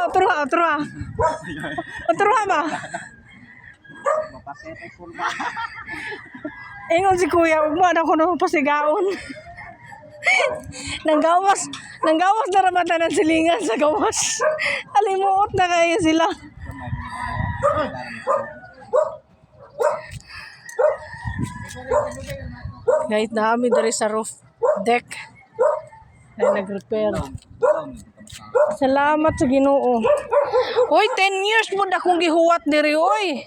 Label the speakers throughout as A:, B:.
A: Otro ba? Ingon si kuya, ugma na ko nung pasigaon. Nanggawas na ramatan ng silingan sa gawas. Alimuot na kayo sila. Guys, naami dari sa roof deck ay nag-repair. Salamat sa Ginoo. Oy, 10 years mo na akong gihuwat diri, oy.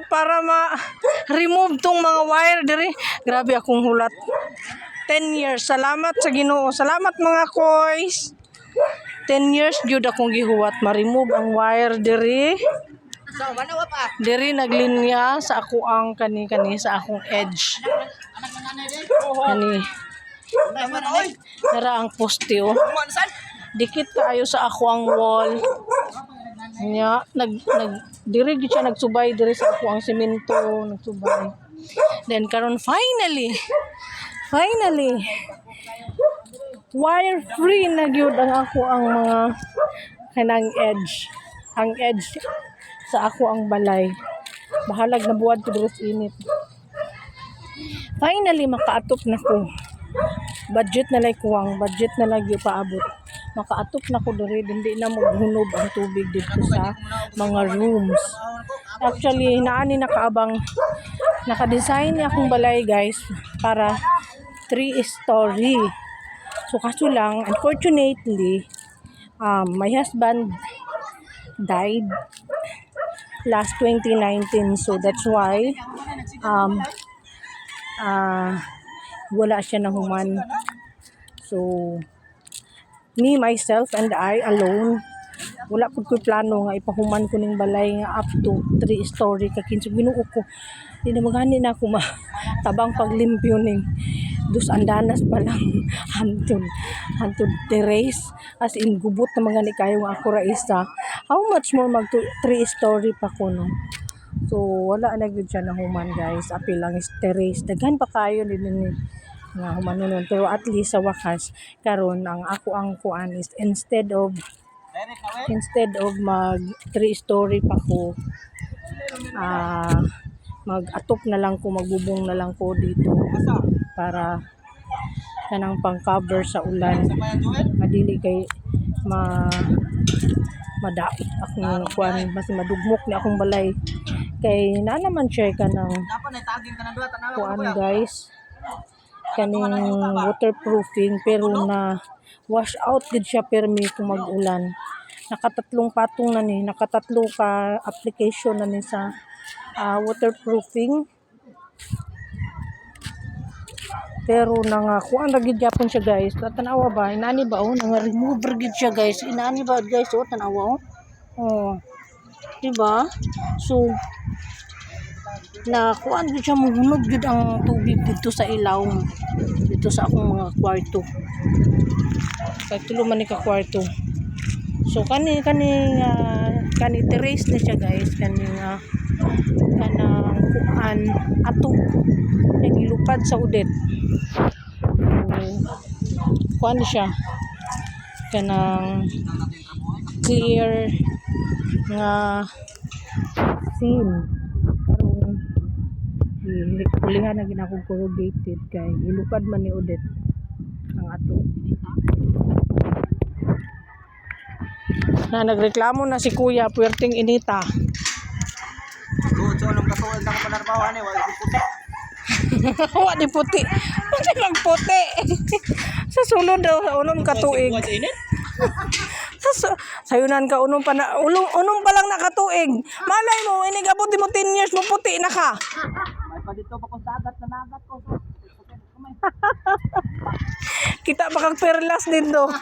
A: Para ma-remove tong mga wire diri. Grabe akong hulat. 10 years. Salamat sa Ginoo. Salamat mga koys. 10 years jud akong gihuwat ma-remove ang wire diri. Diri naglinya sa ako ang kani sa akong edge. Kani. Nara ang poste oh. Dikit kaayo sa ako ang wall. Nya diri gid siya nagsubay diri sa ako ang semento nagsubay. Then karon finally wire free na gyud ang ako ang mga kanang edge. Ang edge sa ako ang balay. Bahalag na buwad ko diri sa init. Finally makaatop na ko. Budget na lang kuwang, budget na lang yung paabot. Makaatop na ko diri, hindi na maghunob ang tubig dito sa mga rooms. Actually, naani nakaabang, nakadesign niya akong balay guys para 3-story. So kaso lang, unfortunately, my husband died last 2019. So that's why wala siya na human. So me, myself, and I alone, wala po ko plano nga ipahuman ko ning balay nga up to 3-story kakinso Ginoo ko. Di na magani na ako tabang paglimpyo ning dus andanas pa lang hantod terrace as in gubot na mga ni kayo nga ako ra isa. How much more mag 3-story pa ko no. So wala na gud siya na human guys. Apil lang is terrace. Daghan pa kayo din nga humanon, pero at least sa wakas karon ang ako ang kuan is instead of mag 3-story pa ko, mag-atop na lang ko, magbubong na lang ko dito para kanang pang-cover sa ulan. Madili kay madaot akong kuan, mas madugmok ni akong balay kay na naman siya kanang kuan guys, kaning waterproofing pero na wash out gid siya permi kung mag-ulan. Nakatatlong patong na ni, nakatatlo ka application na ni sa waterproofing. Pero nang kuan ra gid gyapon siya guys. Tanawa ba inani ba oh, nang remover gid siya guys. Inani ba guys oh, tanawa oh. Oh. Diba? So na kuan gid siya muhunog gid ang tubig dito sa ilaw dito sa akong mga kwarto. Kay tulo man ni ka kwarto. So kani terrace ni siya guys, kanang kuan ato nagilupad sa udet. Kuan siya kanang clear nga scene. Kulihan na ginakong corrugated kay ilupad man ni udet ang ato. Na nagreklamo na si kuya puwerteng inita.
B: So nung katuig na ko panarbawan wala di puti.
A: Wa di puti. Ano lang puti? Sa sulod daw unom katuig. Sayunan ka unong pa lang nakatuig. Malay mo inigabot mo 10 years mo puti na ka.
B: May pa dito pa ko sa agat na nagat ko.
A: Kita bakang perlas dito.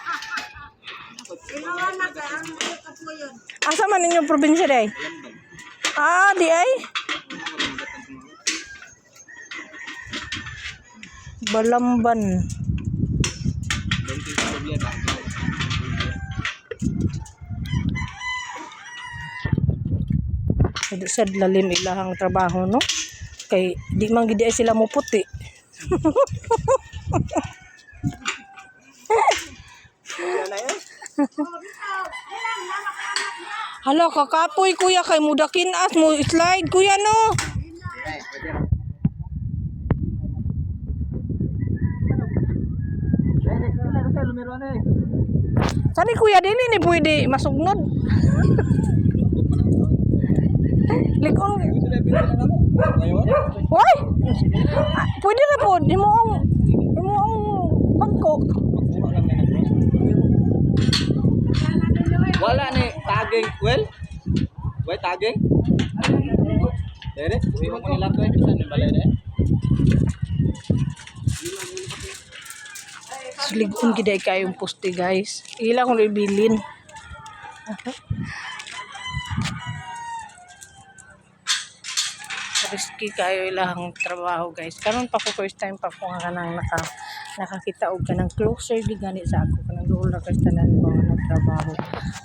A: Asa man ninyong probinsya day? Di ay? Balamban. Hindi sa lalim ilahang trabaho no? Kay di man gid sila mo puti.
B: Wala na yun.
A: Hala, kakapoy kuya kay mudakin as mo slide kuya no. Kani kuya dili ni pwede masugnod. Likon. Why? Pwede na po. Imo ang bangko.
B: Wala ni taging. Well? Why taging? Dere, uwi mo nila to eh. Bisan ni balay na eh.
A: Siligon giday kayong poste guys. Ila kung ibilin. Risky kayo ilang trabaho guys. Karon pa ko first time pa ko nga nang nakakita og kanang closer di gani sa ako kanang duol ra kay tanan ko nga nagtrabaho.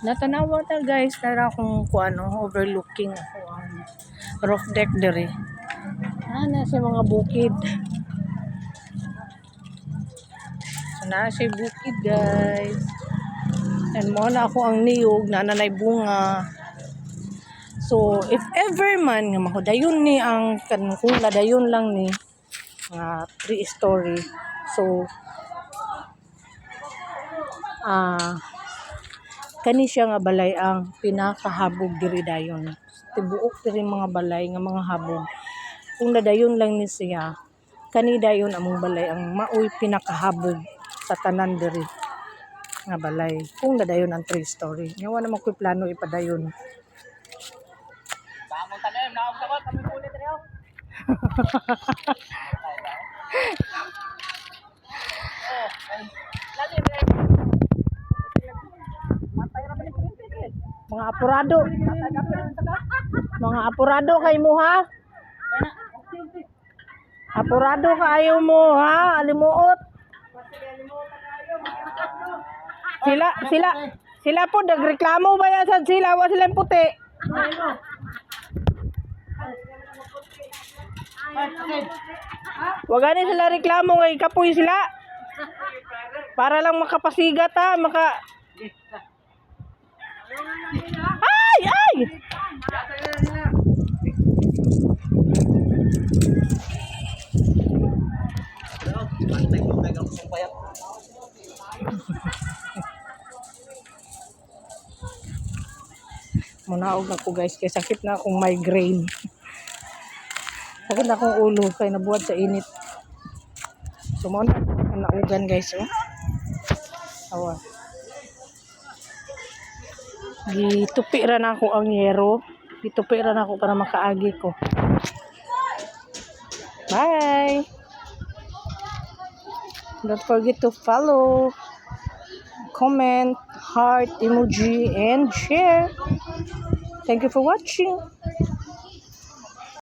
A: Natanawa ta guys na akong kuano overlooking ako ang roof deck dere. Na sa mga bukid. Na siya bukid guys. And mo na ako ang niyog na nanay bunga. So if ever man nga mahudayon ni ang kanula dayon lang ni nga 3 story. So kani siya nga balay ang pinakahabog diri dayon. Tibuok diri mga balay nga mga habog. Kung nadayon lang ni siya, kani dayon among balay ang maoy pinakahabog sa tanan diri nga balay kung nadayon ang 3 story nga wala man ko'y plano ipadayon.
B: Bangon tanim, naog sa kami ulit rin ako.
A: Mga apurado kay mo ha. Apurado kayo mo ha, alimuot. Sila po nagreklamo ba yan sila, wa sila puti. Wag gani sila reklamo ngay kapoy sila. Para lang makapasigat ha, Ay! Munaog ako guys kay sakit na akong migraine. Sakit na akong ulo kay nabuhat sa init. So mo na naugan guys oh. Awa. Gitupi ra na ako ang yero. Gitupi ra na ako para makaagi ko. Bye. Don't forget to follow, comment, heart, emoji, and share. Thank you for watching.